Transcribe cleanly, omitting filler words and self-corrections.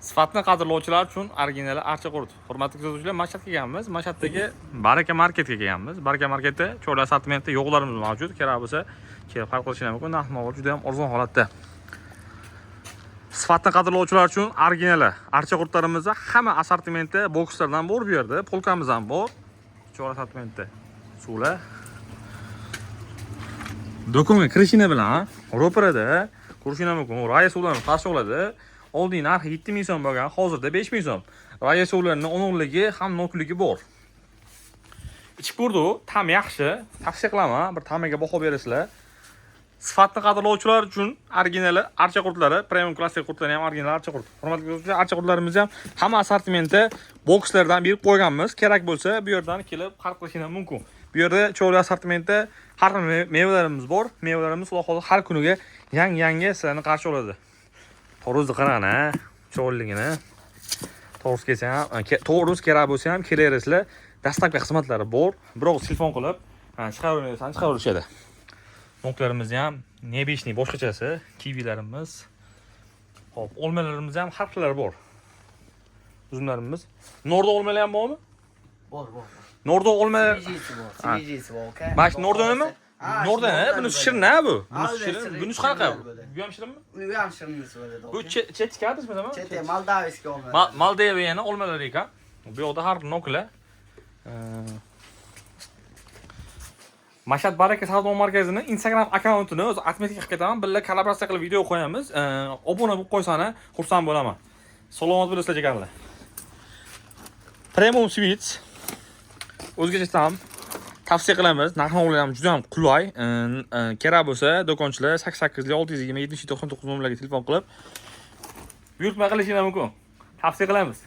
Sifatni qadrlovchilar uchun original archa qurt. Hurmatli kuzatuvchilar, Mashhadga kelganmiz. Mashhaddagi Baraka marketga kelganmiz. Baraka marketda cho'l assortimentda yo'qlarimiz mavjud. Kerak bo'lsa, kelib xarid qilishingiz mumkin. Narx-navo juda ham arzon holatda. Sifatni qadrlovchilar uchun original archa qurtlarimizda hamma assortimentda bokslardan bor bu yerda, polkamiz ham bor. Cho'l assortimentda suvlar. Do'konga kirishini bilan ro'parada ko'rishingiz mumkin. Raya suvlarni qarshi oladi. Oldin narxi 7000 so'm bo'lgan, hozirda 5000 so'm. Raya suvlarining o'nonligi ham nokligi bor. Ichib ko'rdi, tam yaxshi. Tavsiya qilaman, bir tamaga baho berasizlar. Sifatni qadrlovchilar uchun original archa qurtlari, premium klassik qurtlar ham original archa qurt. Hurmatli do'stlar, archa qurtlarimiz ham hamma assortimentda bokslardan berib qo'yganmiz. Kerak bo'lsa, bu yerdan kelib xarid qilishingiz mumkin. Bu yerda cho'l assortimentda har xil mevalarimiz bor. Mevalarimiz xudo xohlasa har kuniga yangi sizlarni qarshi oladi. To'g'risi qarang, cho'lligini. To'g'risi kelsa ham, to'g'risi kerak bo'lsa ham kelaverasizlar. Dastlabki xizmatlari bor. Biroq telefon qilib, chiqaverishadi. Monklarimiz ham nebishni boshqachasi, kivilarimiz. Xo'p, olmalarimiz ham har xillari bor. Uzumlarimiz. Norda olmalar ham bormi? Bor. Norda olmalar. Simijisi bor, aka. Baş Norda nima? Norda, bunisi shirin bu. Bunisi shirin. Bunisi qanaqa? Bu ham shirinmi? Bu ham shirinmisi bo'ladi. Bu chetka adresmi? Chete Moldaviyaga olmalar. Moldaviyani olmalar ekan. Bu yoqda har nokla. Mashhad Baraka savdo markazining Instagram akkauntini o'z atmetika qilib ketaman. Birga kollaboratsiya qilib video qo'yamiz. Obuna bo'lib qo'ysana, xursand bo'laman. Salomat bo'linglar jigarlar. Premium Sweets o'zgacha tam tavsiya qilamiz. Narx-navolar ham juda ham qulay. Kerak bo'lsa, do'konchilar 88 620 70 99 nomerlarga telefon qilib buyurtma qilishingiz mumkin. Tavsiya qilamiz.